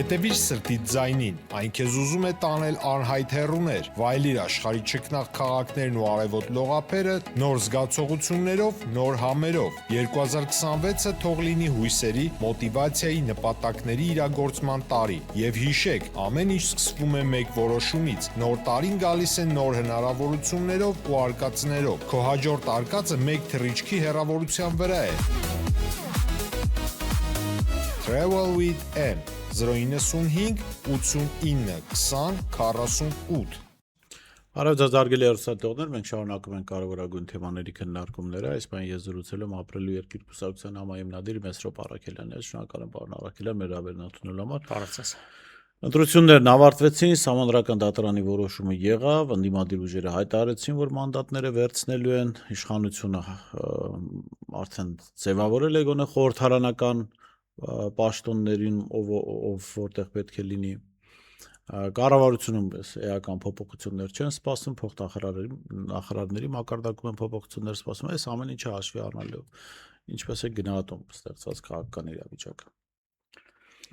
Հետևիր սրտիդ ձայնին, այն քեզ ուզում է տանել անհայտ հեռուներ, վայելիր աշխարհի չքնաղ քաղաքներն ու արևոտ լողափերը նոր զգացողություններով, նոր համերով։ 2026-ը թող լինի հույսերի, մոտիվացիայի, նպատակների իրագործման տարի։ Եվ հիշեք, ամեն ինչ սկսվում է մեկ որոշումից։ Նոր տարին գալիս է նոր հնարավորություններով ու արկածներով։ Քո հաջորդ արկածը մեկ թռիչքի հեռավորության վրա է։ Travel with M 095 89 20 48 Արև ձեզ արգելի հեռուստատողներ, մենք շարունակում ենք կարևորագույն թեմաների քննարկումները, այս բան ես զրուցել եմ ապրելու երկիր կուսակցության համահիմնադիր Մեսրոպ Առաքելյանի հետ, շնորհակալ եմ պարոն Առաքելյան մեր հավերն ընդունելու համար։ Բարեցես։ Ընտրություններն ավարտվեցին, Սահմանադրական դատարանի որոշումը եղավ, ընդդիմադիր ուժերը հայտարարեցին, որ մանդատները վերցնելու են, իշխանությունը արդեն ձևավորել է գոնե խորհրդարանական պաշտոններին, ով որտեղ պետք է լինի։ Կառավարությունում էական փոփոխություններ չեն սպասում, փոխնախարարների մակարդակում են փոփոխություններ սպասում, այս ամեն ինչը հաշվի առնելով, ինչպես է գնահատում ստեղծված քաղաքական իրավիճակը։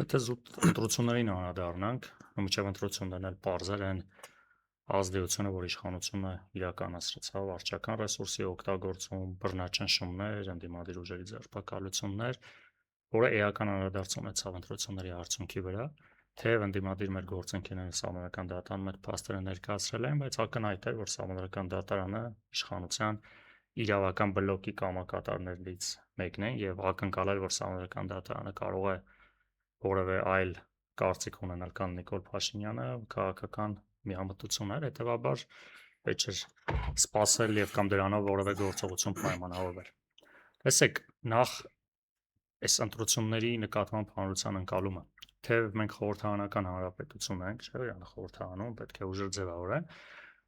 Եթե զուտ ընտրություններին անդրադառնանք, մինչև ընտրություններն էլ բարձր են ազդեցությունը, որ իշխանությունը իրականացրեց, վարչական ռեսուրսի օգտագործում, բռնաճնշումներ, ընդդիմադիր ուժերի ձերբակալություններ, որը էական անդրադարձ ունեցավ ընտրությունների արդյունքի վրա, թեև ընդդիմադիր մեր գործընկերները Սահմանադրական դատարանում այդ փաստերը ներկայացրել են, բայց ակնհայտ է, որ Սահմանադրական դատարանը իշխանության իրավական բլոկի կամակատարներից մեկն է եւ ակնկալել, որ Սահմանադրական դատարանը կարող է որևէ այլ կարծիք ունենալ կան Նիկոլ Փաշինյանը քաղաքական միամտություններ, հետեւաբար պետք չէ սпасել եւ կամ դրանով որևէ գործողություն պայմանավորվել։ Տեսեք, նախ այս ընտրությունների նկատմամբ հանրության ընկալումը, թեև մենք խորհրդարանական հանրապետություն ենք, չէ՞, խորհրդարանում պետք է ուժեր ձևավորեն,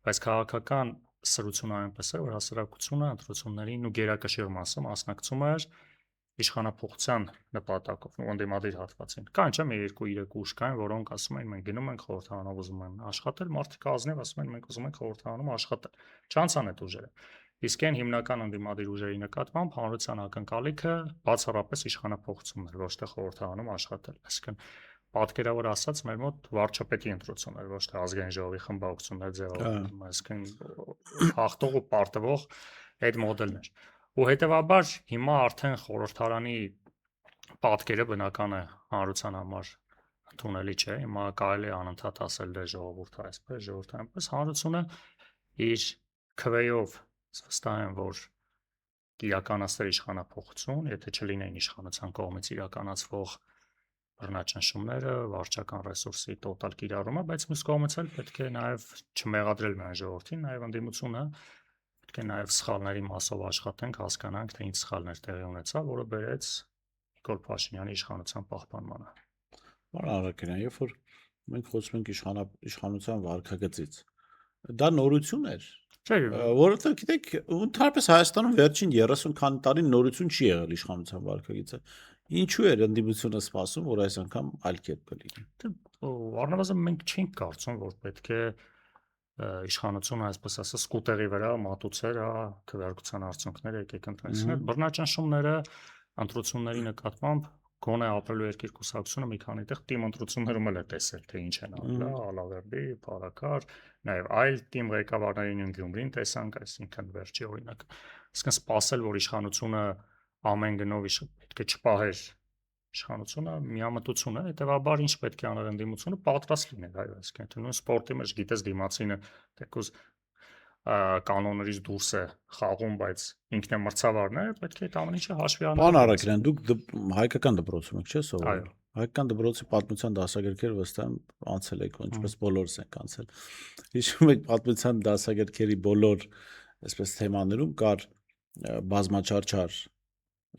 բայց քաղաքական սրությունը այնպես է, որ հասարակությունը ընտրություններին ու գերակշիռ մասը մասնակցում էր իշխանափոխության նպատակով ու ընդդիմադիր հատվածին։ Կան չէ՞ մի 2-3 ուժ կան, որոնք ասում են մենք գնում ենք խորհրդարանով ուզում են աշխատել, մարդիկ ազնիվ ասում են մենք ուզում ենք խորհրդարանում աշխատել։ Չանցան այդ ուժերը։ Իսկ այն հիմնական ընդդիմադիր ուժերի նկատմամբ հանրության ակնկալիքը բացառապես իշխանափոխությունն էր, ոչ թե խորհրդարանում աշխատել։ Այսինքն պատկերավոր ասած մեր մոտ վարչապետի ընտրություններ, ոչ թե ազգային ժողովի խմբակցություններ ձևավորվում, այսինքն հաղթող ու պարտվող այդ մոդելն էր։ Ու հետեւաբար հիմա արդեն խորհրդարանի պատկերը բնական է հանրության համար ընդունելի չէ։ Հիմա կարելի է անընդհատ ասել դե ժողովուրդը այսպես, ժողովուրդը այնպես, հանրությունը իր քվեով վստահ են, որ իրականացնել իշխանափոխություն, եթե չլինեն իշխանության կողմից իրականացվող բռնաճնշումները, վարչական ռեսուրսի տոտալ կիրառումը, բայց մյուս կողմից էլ պետք է նաև չմեղադրել միայն ժողովրդին, նաև ընդդիմությունը պետք է նաև սխալների մասով աշխատենք, հասկանանք, թե ինչ սխալներ տեղի ունեցավ, որը բերեց Նիկոլ Փաշինյանի իշխանության պահպանմանը։ Պարոն Առաքելյան, երբ որ մենք խոսում ենք իշխանության վարքագծից, դա նորություն էր, որովհետև գիտեք, ընդհանրապես Հայաստանում վերջին 30 քանի տարի նորություն չի եղել իշխանության վարքագիծը։ Ինչու էր ընդդիմությունը սպասում, որ այս անգամ այլ կերպ կլինի։ Առնվազն մենք չենք կարծում, որ պետք է իշխանությունը, այսպես ասած, սկուտերի վրա մատուցեր, քվեարկության արդյունքները եկեք ընտրեցնենք։ Բռնաճնշումները ընտրությունների նկատմամբ գոնե ապրելու երկիր կուսակցությունը մի քանի տեղ թիմ ընտրություններում էլ է տեսել, թե ինչ են արել, Ալավերդի, Փարաքար, նաև այլ թիմ ղեկավարներին ու Գյումրին տեսանք, այսինքն վերջի օրինակ։ Իսկն սпасել, որ իշխանությունը ամեն գնով պետք է չպահեր իշխանությունը միամտություն է, հետեւաբար ինչ պետք է անել ընդդիմությունը պատրաստ լինել, այո, այսինքն նույն սպորտի մեջ գիտես դիմացինը թեկուզ կանոններից դուրս է խաղում, բայց ինքն է մրցավարն է, պետք է այդ ամեն ինչը հաշվի առնել։ Պարոն Առաքելյան, դուք հայկական դպրոցում եք, չէ՞, սովորել։ Հայկական դպրոցի պատմության դասագրքերը վստահ անցել եք, ինչպես բոլորս ենք անցել։ Հիշում եք պատմության դասագրքերի բոլոր այսպես թեմաներում կար բազմաչարչար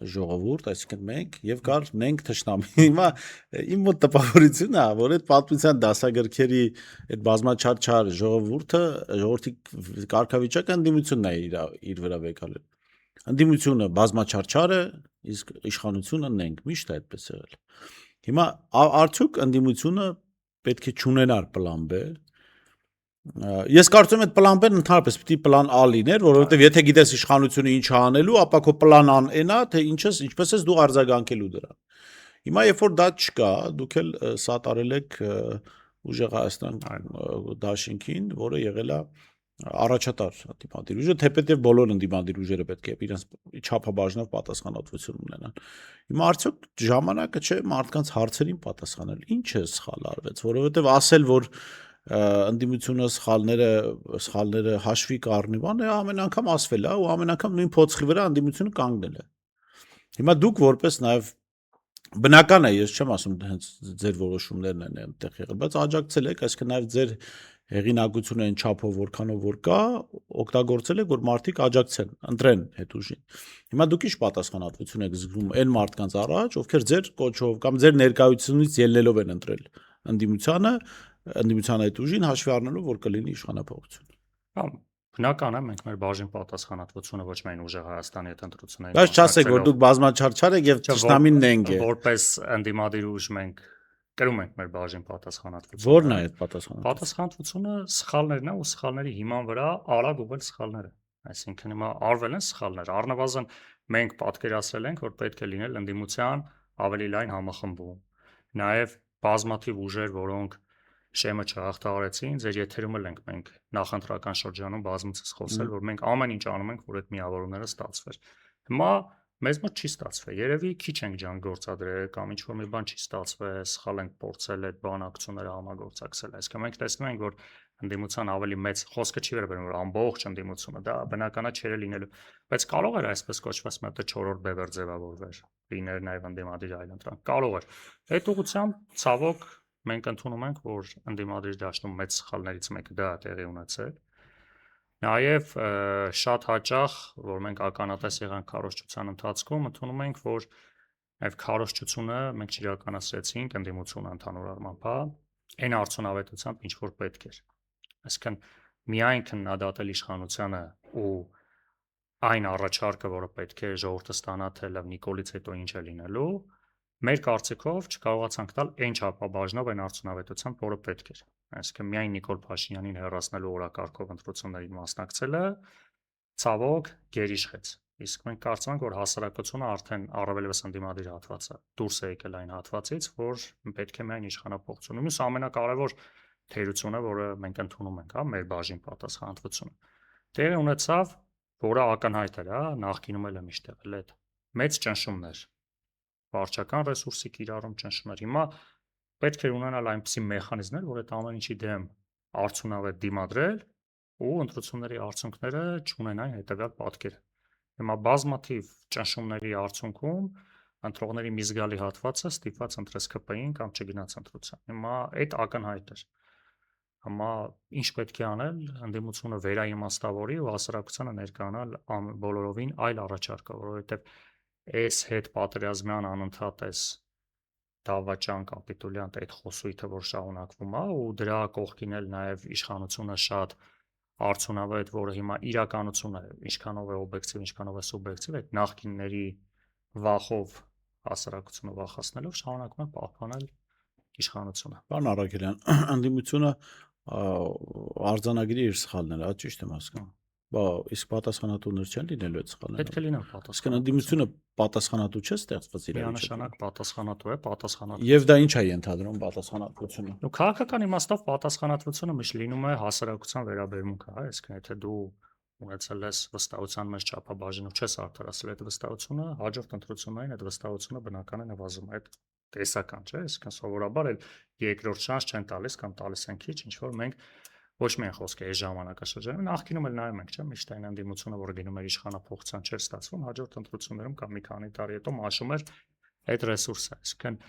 ժողովուրդ, այսինքն մենք եւ կար նենք թշնամի։ Հիմա իմ մոտ տպավորությունն է, որ այդ պատմության դասագրքերի այդ բազմաչարչար ժողովրդի կարգավիճակը ընդդիմությունն է իր վրա վեկալել։ Ընդդիմությունը բազմաչարչար է, իսկ իշխանությունը նենք, միշտ է այդպես եղել։ Հիմա արդյոք ընդդիմությունը պետք է չունենար պլան B։ Ես կարծում եմ այդ պլան B-ն ընդհանրապես պիտի պլան A լիներ, որովհետև եթե գիտես իշխանությունը ինչ անելու, ապա քո պլան A-ն էնա, թե ինչպես ես դու արձագանքելու դրան։ Հիմա երբ որ դա չկա, դուք էլ սատարել եք ուժեղ Հայաստան դաշինքին, որը եղել է առաջատար ընդդիմադիր ուժը, թեպետև բոլոր ընդդիմադիր ուժերը պետք է իրենց չափաբաժնով պատասխանատվություն ունենան։ Հիմա արդյոք ժամանակը չէ մարդկանց հարցերին պատասխանել։ Ինչ է սխալ արվեց, որովհետև ասել, որ ընդդիմությունը սխալները հաշվի կառնի, բան է ամեն անգամ ասվել է ու ամեն անգամ նույն փոცხի վրա ընդդիմությունը կանգնել է։ Հիմա դուք որպես նաև բնական է, ես չեմ ասում հենց ձեր որոշումներն են այնտեղ եղել, բայց աջակցել եք, այսինքն նաև ձեր հեղինակությունը այն չափով որքանով որ կա, օգտագործել եք, որ մարդիկ աջակցեն, ընտրեն հետ ուժին։ Հիմա դուք ինչ պատասխանատվություն եք զգում այն մարդկանց առաջ, ովքեր ձեր կոչով կամ ձեր ներկայությունից ելնելով են ընտրել ընդդիմության այդ ուժին հաշվի առնելով, որ կլինի իշխանապահություն։ Բնական է, մենք մեր բաժին պատասխանատվությունը ոչ միայն ուժեղ Հայաստանի հետ ընտրությունների բայց չասեք, որ դուք բազմաչարչար եք եւ ճշտամին նենք է։ Որպես ընդդիմադիր ուժ մենք կրում ենք մեր բաժին պատասխանատվությունը։ Որն է այդ պատասխանատվությունը։ Պատասխանատվությունը սխալներն է ու սխալների հիման վրա արագ ուղղել սխալները։ Այսինքն հիմա արվել են սխալներ, առնվազն մենք պատկերացրել ենք, որ պետք է լինել ընդդիմության ավելի լայն համախմբում։ Նաև բազմաթիվ ուժեր, որոնք շեմը չհաղթահարեցին, ձեր եթերում էլ ենք մենք նախընտրական շրջանում բազմիցս խոսել, որ մենք ամեն ինչ անում ենք, որ այդ միավորները ստացվեր։ Հիմա մեզ մոտ չի ստացվել։ Երևի քիչ ենք ջան գործադրել կամ ինչ որ մի բան չի ստացվել, սխալ ենք փորձել այդ բանակցությունները համագործակցել։ Այսինքն մենք տեսնում ենք, որ ընդդիմության ավելի մեծ խոսքը չի վերաբերում, որ ամբողջ ընդդիմությունը դա բնականա չէր լինելու, բայց կարող էր այսպես կոչված մի հատ 4-րդ բևեռ ձևավորվել, լիներ նաև ընդդիմադիր այլ ընտրանք։ Կարող էր։ Այդ ուղղությամբ ցավոք մենք ընդունում ենք, որ ընդդիմադիր դաշտում մեծ սխալներից մեկը դա է տեղի ունեցել։ Նաև շատ հաճախ, որ մենք ականատես եղանք քարոզչության ընթացքում, ընդունում ենք, որ նաև քարոզչությունը մենք չիրականացրեցինք ընդդիմությունը ընդհանուր առմամբ, այն արդյունավետությամբ ինչ որ պետք էր։ Այսինքն միայն քննադատել իշխանությանը ու այն առաջարկը, որը պետք է ժողովուրդը ստանա, թե լավ Նիկոլից հետո ինչ է լինելու, մեր կարծիքով չկարողացանք տալ այն չափաբաժնով այն արդյունավետությամբ, որը պետք էր։ Այսինքն միայն Նիկոլ Փաշինյանին հեռացնելու օրակարգով ընտրություններին մասնակցելը ցավոք գերիշխեց։ Իսկ մենք կարծում ենք, որ հասարակությունը արդեն առավելևս ընդդիմադիր հատվածը դուրս է եկել այն հատվածից, որ պետք է միայն իշխանապողություն։ Մյուս ամենակարևոր թերությունը, որը մենք ընդունում ենք, մեր բաժին պատասխանատվությունը։ Տեղի ունեցավ, որը ակնհայտ էր, նախկինում էլ է միշտ եղել այդ մեծ ճնշումներ, վարչական ռեսուրսի կիրառում ճնշումներ։ Հիմա պետք է ունենալ այնպիսի մեխանիզմներ, որ այդ ամեն ինչի դեմ արդյունավետ դիմադրել ու ընտրությունների արդյունքները չունենային հետևյալ պատկերը։ Հիմա բազմաթիվ ճնշումների արդյունքում ընտրողների մի զգալի հատվածը ստիպված ընտրեց ԿՊ-ին կամ չգնաց ընտրության։ Հիմա այդ ակնհայտ էր։ Հիմա ինչ պետք է անել, ընդդիմությունը վերաիմաստավորի ու հասարակությանը ներկայանալ բոլորովին այլ առաջարկը, որովհետև այս հետ պատերազմյան անընդհատ էս դավաճան կապիտուլյան այդ խոսույթը, որ շարունակվում է ու դրա կողքին էլ նաև իշխանությունը շատ արդյունավետ, որը հիմա իրականությունը ինչքանով է օբյեկտիվ, ինչքանով է սուբյեկտիվ, այդ նախկինների վախով հասարակությունը վախացնելով շարունակում է պահպանել իշխանությունը։ Պարոն Արաքելյան, ընդդիմությունը արձանագրի իր սխալները, ճիշտ եմ հասկանում։ Իսկ պատասխանատուներ չեն լինելու այդ սխալները։ Պետք է լինեն պատասխանատու։ Իսկ ընդդիմությունը պատասխանատու չէ ստեղծված իրավիճակում։ Միանշանակ պատասխանատու է, պատասխանատու։ Եվ դա ինչ է ենթադրում պատասխանատվությունը։ Ու քաղաքական իմաստով պատասխանատվությունը միշտ լինում է հասարակության վերաբերմունքը, այսինքն եթե դու ունեցել ես վստահության մեջ չափաբաժին ու չես արդարացրել այդ վստահությունը, հաջորդ ընտրություններին այդ վստահությունը բնական է նվազում, այդ տեսական չէ, այսինքն սովորաբար էլ երկրորդ շանս չեն տալիս կամ տալիս են քիչ, ինչ որ մենք ոչ միայն խոսք է այս ժամանակաշրջանում, նախկինում էլ նայում ենք, չէ՞, միշտ այն ընդդիմությունը, որը գնում էր իշխանափոխության չէր ստացվում, հաջորդ ընտրություններում կամ մի քանի տարի հետո մաշում էր այդ ռեսուրսը, այսինքն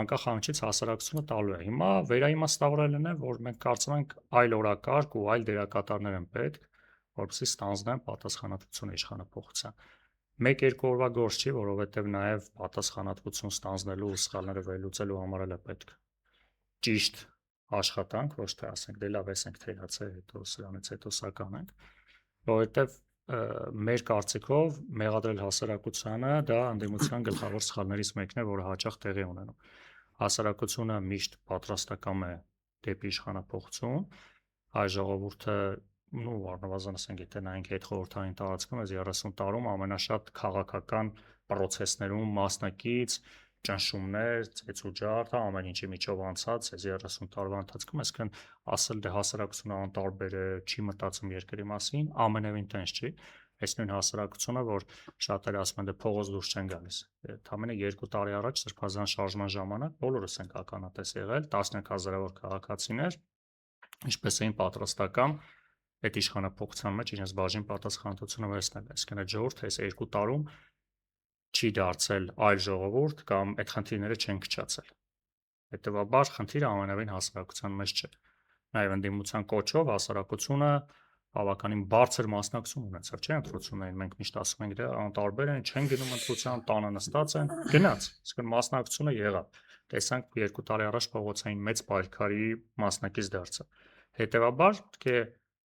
անկախ հանքից հասարակությունը տալու է։ Հիմա վերաիմաստավորելն է, որ մենք կարծում ենք այլ օրակարգ ու այլ դերակատարներ են պետք, որպեսզի ստանձնեն պատասխանատվությունը իշխանափոխության։ 1-2 օրվա գործ չի, որովհետև նաև պատասխանատվություն ստանձնելու ու սխալները վերլուծելու համար էլ է պետք ճիշտ աշխատանք, ոչ թե ասենք դե լավ էս ենք թերացել, հետո սրանից հետո սա կանենք, որովհետև մեր կարծիքով մեղադրել հասարակությանը դա ընդդիմության գլխավոր սխալներից մեկն է, որը հաճախ տեղի ունենում։ Հասարակությունը միշտ պատրաստական է դեպի իշխանափոխություն, այ ժողովուրդը առնվազն ասենք եթե նայենք այդ խորհրդային տարածքում այս 30 տարում ամենաշատ քաղաքական պրոցեսներում մասնակից ճնշումներ, ծեծուջարդ, ամեն ինչի միջով անցած, այս 30 տարվա ընթացքում, այսինքն ասել դե հասարակությունը անտարբեր է, չի մտածում երկրի մասին, ամենևին տենց չի։ Այս նույն հասարակությունը, որ շատերը ասում են դե փողոց դուրս չեն գալիս։ Ընդամենը 2 տարի առաջ սրբազան շարժման ժամանակ բոլորս ենք ականատես եղել, տասնյակ հազարավոր քաղաքացիներ, ինչպես էին պատրաստական այդ իշխանապողության մեջ իրենց բաժին պատասխանատվությունը վերցնել։ Այսինքն այդ ժողովուրդը այս 2 տարում չի դարձել այլ ժողովուրդ կամ այդ խնդիրները չեն քչացել։ Հետևաբար խնդիրը ամենևին հասարակության մեջ չէ։ Նաև ընդդիմության կոչով հասարակությունը բավականին բարձր մասնակցություն ունեցավ, չէ՞, ընտրություններին։ Մենք միշտ ասում ենք դե անտարբեր են, չեն գնում ընտրության, տանը նստած են, գնաց։ Այսինքն մասնակցությունը եղավ։ Տեսանք 2 տարի առաջ փողոցային մեծ պայքարի մասնակից դարձավ։ Հետևաբար պետք է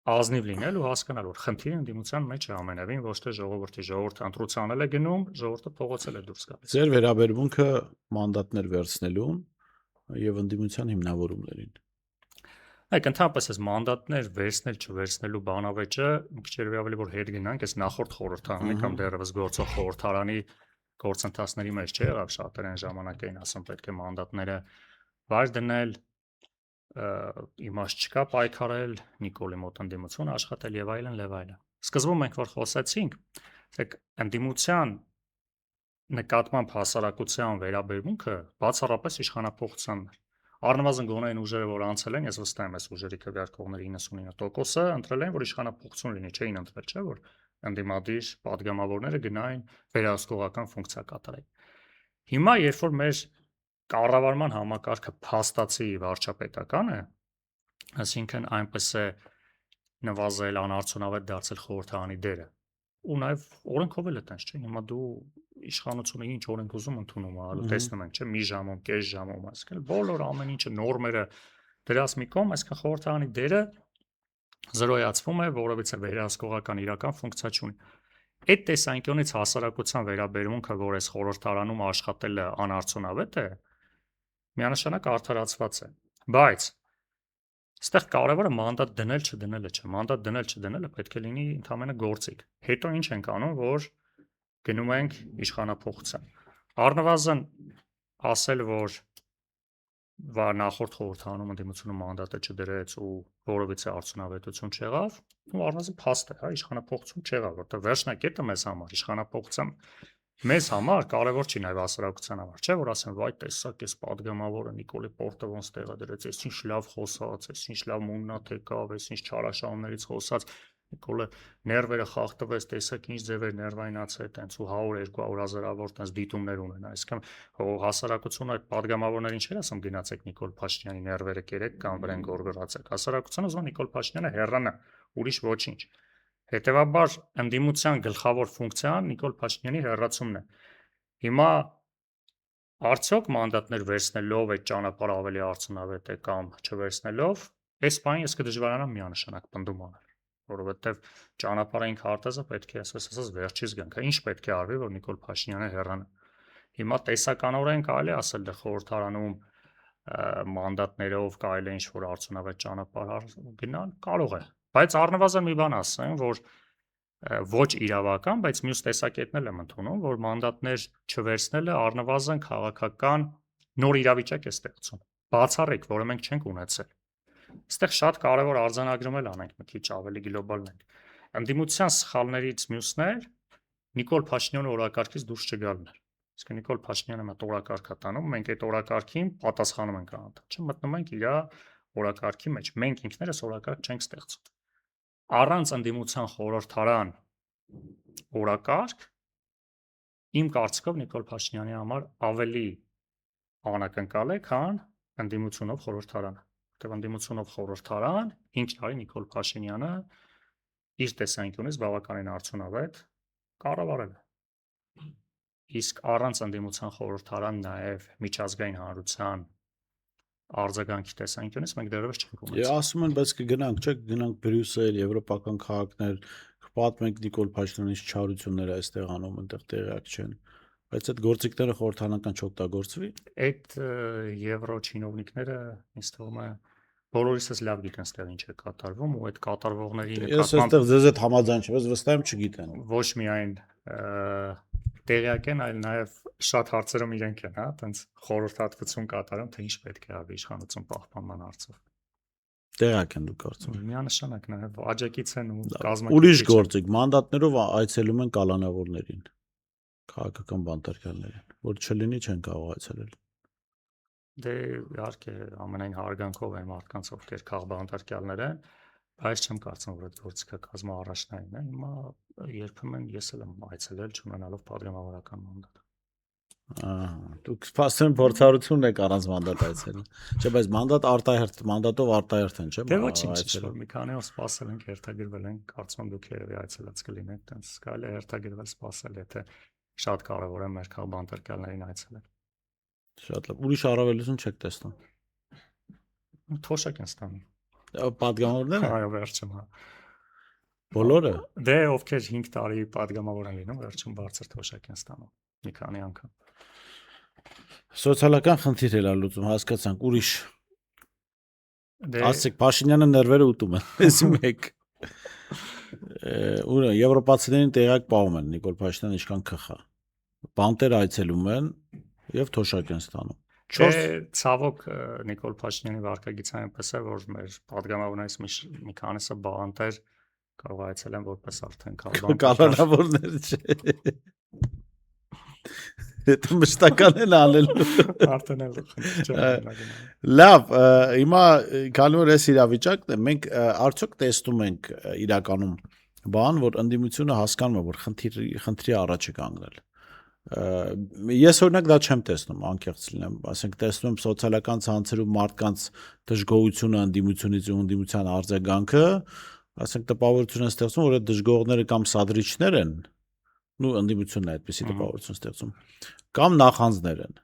ազնիվ լինել ու հասկանալ, որ խնդիրը ընդդիմության մեջ է ամենևին, ոչ թե ժողովրդը ընտրությանել է գնում, ժողովուրդը փողոցել է դուրս գալիս։ Ձեր վերաբերմունքը մանդատներ վերցնելուն եւ ընդդիմության հիմնավորումներին։ Այք ընդհանրապես այս մանդատներ վերցնել չվերցնելու բանավեճը մի քիչ ավելի որ հետ գնանք, այս նախորդ խորհրդարանի կամ դեռևս գործող խորհրդարանի գործընթացների մեջ չէ, եղավ շատեր այն ժամանակ էին ասում պետք է մանդատները վայր դնել, իմաստ չկա պայքարել, Նիկոլի մոտ ընդդիմություն աշխատել եւ այլն։ Սկզբում մենք որ խոսեցինք, ասեք ընդդիմության նկատմամբ հասարակության վերաբերմունքը բացառապես իշխանապողությանն էր։ Առնվազն գոնե այն ուժերը, որ անցել են, ես վստահ եմ, այս ուժերի քվեարկողների 99%-ը ընտրել են, որ իշխանապողություն լինի, չէին ընտրել, չէ՞ որ ընդդիմադիր падգամավորները գնային վերահսկողական ֆունկցիա կատարեն։ Հիմա, երբ որ մեր կառավարման համակարգը փաստացի վարչապետական է, այսինքն այնպես է նվազել, անարդյունավետ դարձել խորհրդարանի դերը։ Ու նաև օրենքով էլ է տենց, չէ՞։ Հիմա դու իշխանությունը ինչ օրենք ուզում ընդունում է, այլ տեսնում ենք, չէ՞, մի ժամում, կես ժամում, այսինքն բոլոր ամեն ինչը նորմերը դրած մի կողմ, այսինքն խորհրդարանի դերը զրոյացվում է, որովհետեւ վերահսկողական իրական ֆունկցիա չունի։ Այդ տեսանկյունից հասարակության վերաբերմունքը, որ այս խորհրդարանում աշխատելը անարդյունավետ է, միանշանակ արդարացված է, բայց այստեղ կարևորը մանդատ դնել չդնելը չէ, մանդատ դնել չդնելը պետք է լինի ընդհանրապես գործիք։ Հետո ինչ ենք անում, որ գնում ենք իշխանապողության։ Առնվազն ասել, որ նախորդ խորհրդարանում ընդդիմությունը մանդատը չդրեց ու որովհետեւ արդյունավետություն չեղավ, ու առնվազն փաստ է, հա, իշխանապողություն չեղավ, որտեղ վերջնակետը մեզ համար իշխանապողության մեզ համար կարևոր չի նաև հասարակության համար, չէ՞ որ ասեն, վայ, տեսակ, այս падգամավորը Նիկոլի Պորտը ոնց տեղը դրեց, այս ինչ լավ խոսած, այս ինչ լավ մուննաթ եկավ, այս ինչ չարաշահումներից խոսած, Նիկոլը ներվերը խախտվեց, տեսակ ինչ ձև էր ներվայնացել, տենց ու 100-200 հազարավոր տենց դիտումներ ունեն, այսինքն հասարակությունը այդ падգամավորներին չէր ասում գնացեք Նիկոլ Փաշինյանի ներվերը կերեք կամ վրան գորգորացեք, հասարակությունը ուզում Նիկոլ Փաշինյանը հեռանա, ուրիշ ոչինչ։ Հետևաբար ընդդիմության գլխավոր ֆունկցիան Նիկոլ Փաշինյանի հեռացումն է։ Հիմա արդյոք մանդատներ վերցնելով այդ ճանապարհը ավելի արդյունավետ է կամ չվերցնելով, այս բանը ես կդժվարանամ միանշանակ պնդում անել, որովհետև ճանապարհային քարտեզը պետք է ասես վերջից գանք, ինչ պետք է արվի, որ Նիկոլ Փաշինյանը հեռանա։ Հիմա տեսականորեն կարելի ասել դե խորհրդարանում մանդատներով կարելի է ինչ-որ արդյունավետ ճանապարհ գնալ, կարող է, բայց առնվազն մի բան ասեմ, որ ոչ իրավական, բայց մյուս տեսակետն եմ ընդունում, որ մանդատներ չվերցնելը առնվազն քաղաքական նոր իրավիճակ է ստեղծում։ Բացառիկ, որը մենք չենք ունեցել։ Այստեղ շատ կարևոր արձանագրում էլ անենք, մի քիչ ավելի գլոբալ ենք։ Ընդդիմության սխալներից մյուսն է Նիկոլ Փաշինյանը օրակարգից դուրս չգալն է։ Իսկ Նիկոլ Փաշինյանը մտ օրակարգ է տանում, մենք այդ օրակարգին պատասխանում ենք անընդհատ, չէ՞, մտնում ենք իր օրակարգի մեջ։ Մենք ինքներս օրակարգ չենք ստեղծում։ Առանց ընդդիմության խորհրդարան օրակարգ իմ կարծիքով Նիկոլ Փաշինյանի համար ավելի անակնկալ է, քան ընդդիմությունով խորհրդարանը։ Որտեղ ընդդիմությունով խորհրդարան 5 տարի Նիկոլ Փաշինյանը իր տեսանկյունից բավականին արդյունավետ կառավարել է։ Իսկ առանց ընդդիմության խորհրդարան նաև միջազգային հանրության արձագանքի տեսանկյունից մենք դեռևս չենք ունեցել։ Ասում են, բայց կգնանք, չէ՞, կգնանք Բրյուսել, եվրոպական քաղաքներ, կպատմենք Նիկոլ Փաշինյանի չարությունները այստեղ անում, այնտեղ տեղյակ չեն։ Բայց այդ գործիքները խորհրդարանական չօգտագործվի։ Այդ եվրո չինովնիկները ինձ թվում է բոլորիս լավ գիտեն ստեղ ինչ է կատարվում ու այդ կատարվողների Ես այստեղ ձեզ հետ համաձայն չեմ, ես վստահ եմ չգիտեն։ ոչ միայն տեղյակ են, այլ նաև շատ հարցերում իրենք են, հա, տենց խորհրդատվություն կատարում, թե ինչ պետք է արվի իշխանություն պահպանման հարցով։ Տեղյակ են դուք կարծում եք։ Միանշանակ նաև աջակից են ու Ուրիշ կազմակերպիչ գործիկ, մանդատներով այցելում են կալանավորներին, քաղաքական բանտարկյալներին, որ չլինի չեն կարող այցելել։ Դե իհարկե ամենայն հարգանքով այն մարդկանց, ովքեր քաղբանտարկյալներ են, բայց չեմ կարծում, որ այդ գործիքը կազմա առաջնային է։ Հիմա երբեմն ես էլ եմ այցելել չունենալով պատգամավորական մանդատ։ Դուք սպասում փորձառությունն եք առանց մանդատ այցելել։ Չէ, բայց մանդատ արտահերթ, մանդատով արտահերթ են, չէ՞։ Դե ոչինչ, որ մի քանի օր սպասել ենք, հերթագրվել ենք, կարծում եմ դուք երևի այցելած կլինեք, տենց կարելի է հերթագրվել սպասել, եթե շատ կարևոր է մեր քաղբանտարկյալներին այցելել։ Շատ լավ։ Ուրիշ առավելություն չեք տեսնում։ Թոշակ են ստանում։ Պատգամավորները։ Այո, վերջում, հա։ Բոլորը։ Դե ովքեր 5 տարի պատգամավոր են լինում, վերջում բարձր թոշակ են ստանում։ Մի քանի անգամ։ Սոցիալական խնդիր էլ լուծում, հասկացանք, ուրիշ։ Դե Ասեք Փաշինյանը ներվերը ուտում են, էսի մեկ։ Ուրը եվրոպացիներին տեղակ պահում են Նիկոլ Փաշինյանը ինչքան քխա։ Բանտեր այցելում են եւ թոշակ են ստանում։ Դե ցավոք Նիկոլ Փաշինյանի վարկագիծը այնպես է, որ մեր падգամավորներից մի քանիսը բանտեր կարող այցելեն որպես արդեն կալանավորներ չէ։ Դա մշտական են անելու։ Արդեն էլ չէ։ Լավ, հիմա գալու է այս իրավիճակն է, մենք արդյոք տեսնում ենք իրականում բան, որ ընդդիմությունը հասկանում է, որ խնդրի առաջ է կանգնել։ Ես օրինակ դա չեմ տեսնում, անկեղծ լինեմ, ասենք տեսնում եմ սոցիալական ցանցերում մարդկանց դժգոհությունը ընդդիմությունից ու ընդդիմության արձագանքը, ասենք տպավորություն է ստեղծում, որ այդ դժգոհները կամ սադրիչներ են, ու ընդդիմությունն է այդպեսի տպավորություն ստեղծում, կամ նախանձներ են։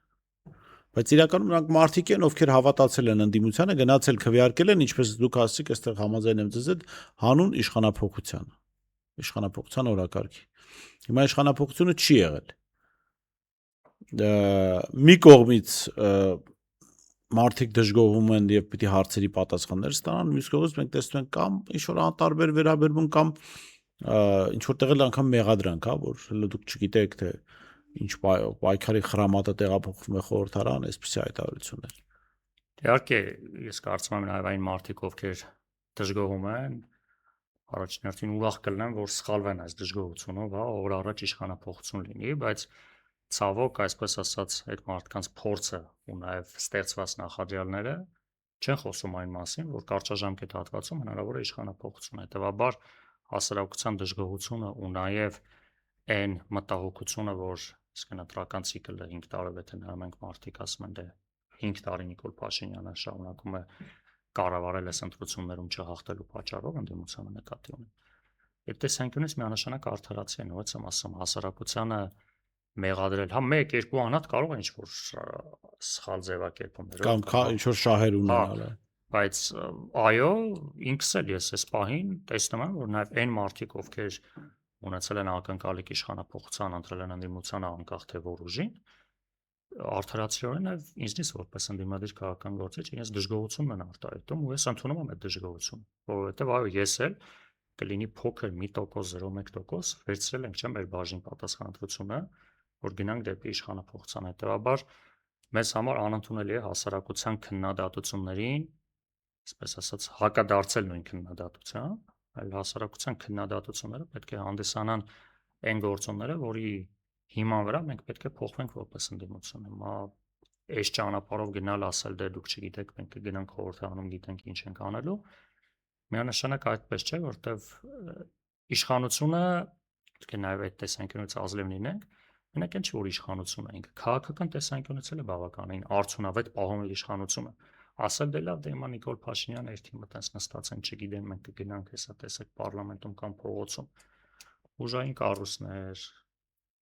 Բայց իրականում նրանք մարդիկ են, ովքեր հավատացել են ընդդիմությանը, գնացել քվեարկել են, ինչպես դուք ասացիք, այստեղ համաձայն եմ ձեզ հետ, հանուն իշխանափոխության օրակարգի։ Հիմա իշխանափոխությունը չի եղել։ Մի կողմից մարդիկ դժգոհում են եւ պիտի հարցերի պատասխաններ ստանան, մյուս կողմից մենք տեսնում ենք կամ ինչ որ անտարբեր վերաբերվում կամ ինչ որտեղ էլ անգամ մեղադրանք, հա, որ դուք չգիտեք թե ինչ պայքարի խրամատը տեղափոխվում է խորհրդարան, այսպեսի հայտարարություններ։ Իհարկե, ես կարծում եմ նաև այն մարդիկ, ովքեր դժգոհում են, առաջին հերթին ուրախ կլինեն, որ սխալվեն այս դժգոհությունով, հա, օր առաջ իշխանափոխություն լինի, բայց ցավոք, այսպես ասած, այդ մարդկանց փորձը ու նաև ստեղծված նախադրյալները չեն խոսում այն մասին, որ կարճաժամկետ հատվածում հնարավոր է իշխանափոխություն։ Հետևաբար հասարակության դժգոհությունը ու նաև այն մտահոգությունը, որ իսկենտրական ցիկլը 5 տարով եթե նայում ենք մարդիկ ասում են դե 5 տարի Նիկոլ Փաշինյանը շարունակում է կառավարել այս ընտրություններում չհաղթելու պատճառով ընդդիմությանը նկատի ունի։ Այդ տեսանկյունից միանշանակ արդարացի են, ո՞ց եմ ասում, հասարակությանը մեղադրել, հա 1-2 անհատ կարող է ինչ-որ սխալ ձևակերպումներով կամ ինչ-որ շահեր ունենալ, բայց այո, ինքս էլ ես այս պահին տեսնում եմ, որ նաև այն մարդիկ, ովքեր ունեցել են ակնկալիք իշխանափոխության, ընտրել են ընդդիմությանը անկախ թե որ ուժին, արդարացիորեն նաև ինձնից որպես ընդդիմադիր քաղաքական գործիչ ես դժգոհություն եմ արտահայտում ու ես ընդունում եմ այդ դժգոհությունը, որովհետև այո, ես էլ կլինի փոքր 1%, 0.1% վերցրել ենք չէ՞ մեր բաժին պատասխանատվությունը, որ գնանք դեպի իշխանափոխության։ Հետևաբար մեզ համար անընդունելի է հասարակության քննադատություններին, այսպես ասած, հակադարձել նույն քննադատության, այլ հասարակության քննադատությունները պետք է հանդիսանան այն գործոնները, որի հիման վրա մենք պետք է փոխվենք որպես ընդդիմություն։ Հիմա այս ճանապարհով գնալ ասել դե դուք չգիտեք, մենք կգնանք խորհրդարանում գիտենք ինչ ենք անելու, միանշանակ այդպես չէ, որտեվ իշխանությունը պետք է նաև այդ տեսանկյունից ազնիվ լինենք, մենակ ինչ որ իշխանություն է ինքը քաղաքական տեսանկյունից էլ է բավականին արդյունավետ պահում իր իշխանությունը, ասել դե լավ դե հիմա Նիկոլ Փաշինյանը իր թիմը տես նստած են, չգիտեն մենք կգնանք հեսա տեսեք պարլամենտում կամ փողոցում, ուժային կառույցներ,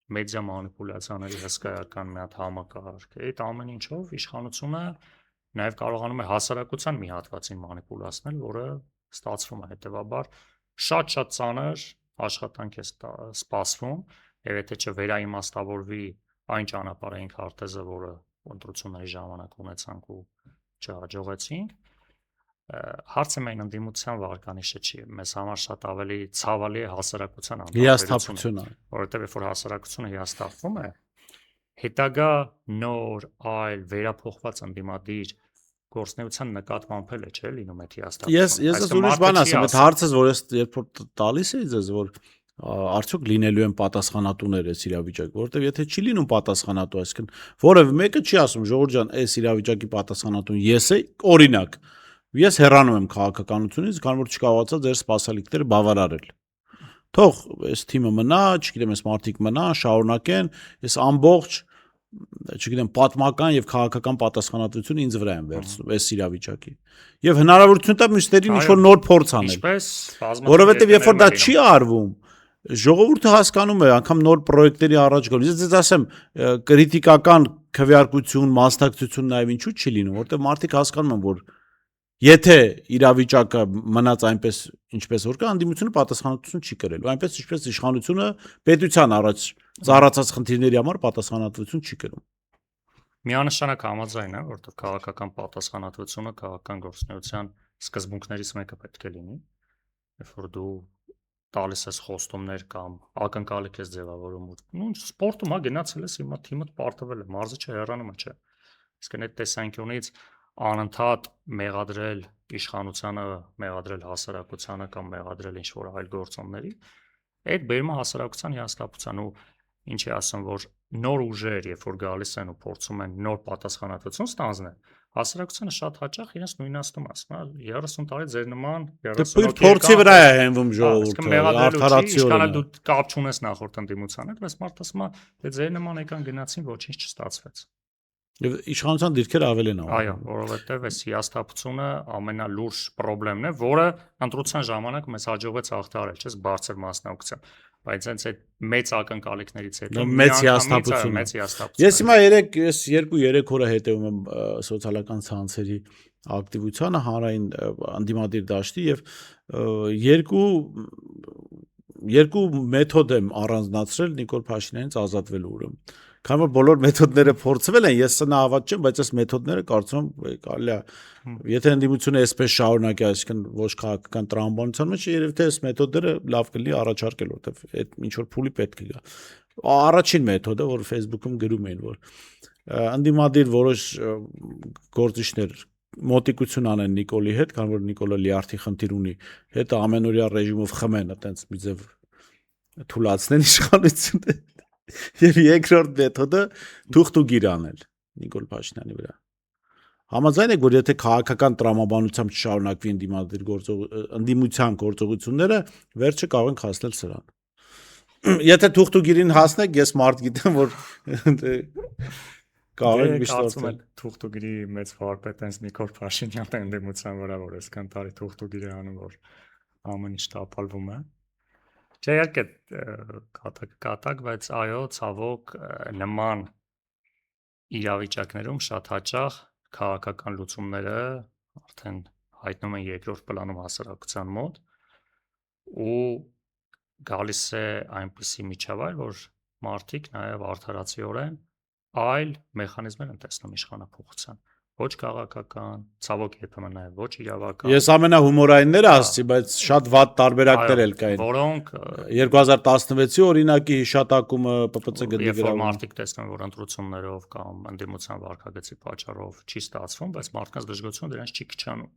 մեդիա մանիպուլյացիաների հսկայական մի հատ համակարգ, այդ ամեն ինչով իշխանությունը նաև կարողանում է հասարակության մի հատվածին մանիպուլացնել, որը ստացվում է հետևաբար շատ ծանր աշխատանք է սպասվում, եւ եթե չվերաիմաստավորվի այն ճանապարհային քարտեզը, որը ընտրությունների ժամանակ ունեցանք ու չհաջողեցինք, հարցը միայն ընդդիմության վարկանիշը չի, մեզ համար շատ ավելի ցավալի է հասարակության Հիասթափությունը, որովհետև երբ որ հասարակությունը հիասթափվում է, հետագա նոր այլ վերափոխված ընդդիմադիր գործնեության նկատմամբ էլ է չէ լինում այդ հիասթափությունը։ Ես ուրիշ բան ասեմ, այդ հարցը, որ ես երբ որ տալիս էի ձեզ, որ արդյոք լինելու են պատասխանատուներ այս իրավիճակի, որովհետև եթե չի լինում պատասխանատու, այսինքն որևէ մեկը չի ասում Ժողովուրդ ջան, այս իրավիճակի պատասխանատուն ես եմ, օրինակ, ես հեռանում եմ քաղաքականությունից, քանի որ չկարողացա ձեր սպասալիքները բավարարել։ Թող այս թիմը մնա, չգիտեմ, այս մարդիկ մնան, շարունակեն, ես ամբողջ, չգիտեմ, պատմական եւ քաղաքական պատասխանատվությունը ինձ վրա եմ վերցնում այս իրավիճակի։ Եվ հնարավորություն տա մյուսներին ինչ-որ նոր փորձ անել։ Ինչպես Որովհետեւ երբ որ դա չի արվում, ժողովուրդը հասկանում է, անգամ նոր պրոյեկտերի առաջ գալու։ Ես ձեզ ասեմ, կրիտիկական քվեարկություն, մասնակցություն նաեւ ինչու չի լինում, որովհետեւ մարդիկ հասկանում են, որ եթե իրավիճակը մնաց այնպես, ինչպես որ կա, անդիմությունը պատասխանատվություն չի կրելու, այնպես ինչպես իշխանությունը պետության առաջ ծառացած խնդիրների համար պատասխանատվություն չի կրում։ Միանշանակ համաձայն եմ, որովհետև քաղաքական պատասխանատվությունը քաղաքական գործունեության սկզբունքներից մեկը պետք է լինի, երբ որ դու տալիս ես խոստումներ կամ ակնկալիք ես ձևավորում, ու սպորտում հա գնացել ես, հիմա թիմդ պարտվել է, մարզը չհեռանում է, չէ։ Իսկ այդ տեսանկյունից անընդհատ մեղադրել իշխանությանը, մեղադրել հասարակությանը կամ մեղադրել ինչ-որ այլ գործոնների, այդ բերում է հասարակության հիասթափության ու ինչ է ասում, որ նոր ուժեր, երբ որ գալիս են ու փորձում են նոր պատասխանատվություն ստանձնել, հասարակությունը շատ հաճախ իրենց նույնացնում է, ասում է 30 տարի ձեր նման 30 փորձի վրա է հենվում ժողովուրդը, արդարացիորեն։ Դու կապ չունես նախորդ ընդդիմության հետ, բայց մարդը ասում է, դե ձեր նման եկան գնացին, ոչինչ չստացվեց։ Եվ իշխանության դիրքերը ավելի են։ Այո, որովհետև այս հիասթափությունը ամենալուրջ խնդիրն է, որը ընտրության ժամանակ մեզ հաջողվեց հաղթահարել, չէ՞, բարձր մասնակցությամբ, բայց հենց այդ մեծ ակնկալիքներից հետո մեծ հիասթափություն։ Ես հիմա 2-3 օրը հետևում եմ սոցիալական ցանցերի ակտիվությանը, հանրային անդիմադիր դաշտի եւ երկու մեթոդ եմ առանձնացրել Նիկոլ Փաշինյանից ազատվելու ուրեմն։ Քանի որ բոլոր մեթոդները փորձվել են, ես սա հավատ չեմ, բայց այս մեթոդները կարծում եմ կարելի է, եթե ընդդիմությունը այսպես շարունակի, այսինքն ոչ քաղաքական տրամաբանության մեջ, երևի թե այս մեթոդները լավ կլինի առաջարկել, որովհետև այդ ինչ որ փուլի պետք է գա։ Առաջին մեթոդը, որ Facebook-ում գրում էին, որ ընդդիմադիր որոշ գործիչներ մոտիկություն անեն Նիկոլի հետ, քանի որ Նիկոլը լիարդի խնդիր ունի, հետո ամենօրյա ռեժիմով խմեն, այտենց մի ձև թուլացնեն իշխանությունը։ Եվ երկրորդ մեթոդը թուղթ ու գիր անել Նիկոլ Փաշինյանի վրա։ Համաձայն եք, որ եթե քաղաքական տրամաբանությամբ չշարունակվի ընդդիմության գործողությունները, վերջը կարող են հասնել սրան։ Եթե թուղթ ու գիրին հասնեք, ես մարդ գիտեմ, որ կարող են միշտ ստացել թուղթ ու գիրի մեծ վարպետ այնց Նիկոլ Փաշինյանը ընդդիմության վրա, որ այսքան տարի թուղթ ու գիր է անում, որ ամեն ինչ տապալվում է։ Չէ, իհարկե կատակ, բայց այո, ցավոք նման իրավիճակներում շատ հաճախ քաղաքական լուծումները արդեն հայտնում են երկրորդ պլանում հասարակության մոտ ու գալիս է այնպիսի միջավայր, որ մարդիկ նաև արդարացիորեն այլ մեխանիզմներ են տեսնում իշխանափոխության։ Ոչ քաղաքական, ցավոք երբեմն նաև ոչ իրավական։ Ես ամենահումորայինները ասացի, բայց շատ վատ տարբերակներ էլ կային։ Որոնք 2016-ի օրինակի հիշատակումը ՊՊՑ գծի երբ որ գրավում։ մարդիկ տեսնում որ ընտրություններով կամ ընդդիմության վարկագծի պատճառով չի ստացվում, բայց մարդկանց դժգոհությունը դրանց չի քչանում։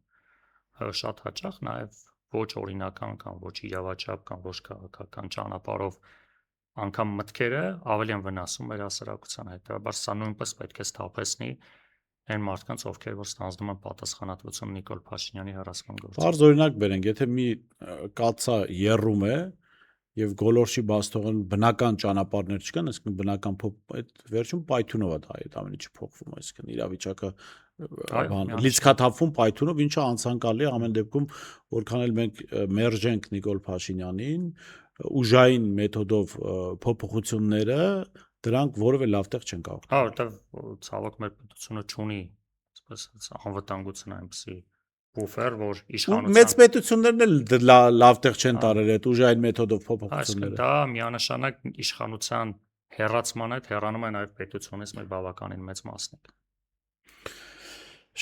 Շատ հաճախ նաև ոչ օրինական կամ ոչ իրավաչափ կամ ոչ քաղաքական ճանապարհով անգամ մտքերը ավելի են վնասում մեր հասարակությանը, հետեւաբար սա նույնպես պետք է սթափեցնի այն մարդկանց, ովքեր որ ստանձնում են պատասխանատվություն Նիկոլ Փաշինյանի հեռացման գործում։ Բարձ օրինակ բերենք, եթե մի կաթսա եռում է եւ գոլորշի բաստողն բնական ճանապարհներ չկան, այսինքն բնական այդ վերջում պայթյունով է դա այդ ամեն ինչը փոխվում, այսինքն իրավիճակը լիցքաթափվում պայթյունով, ինչը անցանկալի է ամեն դեպքում, որքան էլ մենք մերժենք Նիկոլ Փաշինյանին, ուժային մեթոդով փոփոխությունները դրանք որևէ լավ տեղ չեն կարող։ Հա, որտեվ ցավոք մեր պետությունը չունի, այսպես անվտանգություն այնպեսի բուֆեր, որ իշխանության մեծ պետություններն էլ լավ տեղ չեն տարել այդ ուժային մեթոդով փոփոխությունները։ Դա միանշանակ իշխանության հեռացման հետ հեռանում է նաև պետությունից մեր բավականին մեծ մասն է։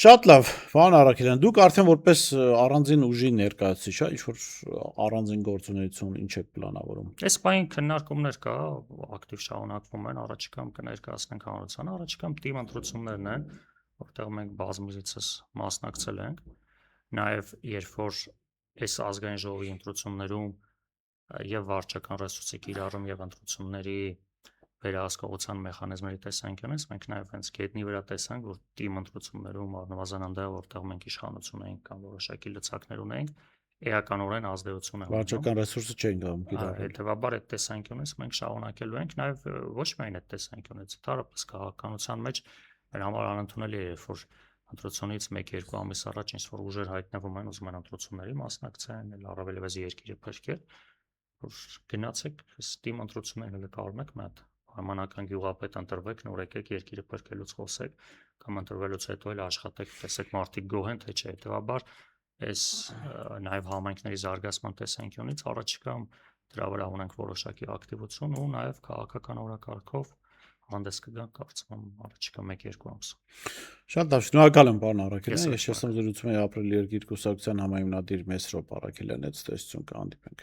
Շատ լավ, Վահան Արաքելյան, դուք արդեն որպես առանձին ուժի ներկայացուցիչ, հա, ինչ որ առանձին գործունեություն ինչ եք պլանավորում։ Այս բային քննարկումներ կա, ակտիվ շարունակվում են, առաջիկամ կներկայացնենք հանրությանը, առաջիկամ թիմ ընտրություններն են, որտեղ մենք բազմիցս մասնակցել ենք, նաև երբ որ այս ազգային ժողովի ընտրություններում եւ վարչական ռեսուրսի կիրառում եւ ընտրությունների վերահսկողության մեխանիզմների տեսանկյունից մենք նաև հենց գետնի վրա տեսանք, որ թիմ ընտրություններում առնվազն այնտեղ որտեղ մենք իշխանություն ենք կամ որոշակի լծակներ ունենք, էականորեն ազդեցություն է Վարչական ռեսուրսը չեն գնում կիրառել։ Հետևաբար այդ տեսանկյունից մենք շարունակելու ենք նաև ոչ միայն այդ տեսանկյունից, ընդհանրապես քաղաքականության մեջ մեր համար անընդունելի է, երբ որ ընտրությունից 1-2 ամիս առաջ ինչ-որ ուժեր հայտնվում են, ուզում են ընտրությունների մասնակցեն, առավելևս երկիրը փրկել, որ գնացեք, թիմ ընտրությունները նկարում եք մի հատ Համանական գյուղապետ ընտրվեք, նոր եկեք երկիրը փրկելուց խոսեք, կամ ընտրվելուց հետո էլ աշխատեք, տեսեք մարդիկ գոհ են, թե չէ, հետևաբար այս նաև համայնքների զարգացման տեսանկյունից առաջիկամ դրա վրա ունենք որոշակի ակտիվություն ու նաև քաղաքական օրակարգով հանդես կգանք, կարծում եմ առաջիկա 1-2 ամսում։ Շատ լավ, շնորհակալ եմ, պարոն Արաքելյան, ես շնորհակալ եմ զրուցում եմ Ապրիլի երկիր կուսակցության համահիմնադիր Մեսրոպ Արաքելյանից, տեսություն կհանդիպենք։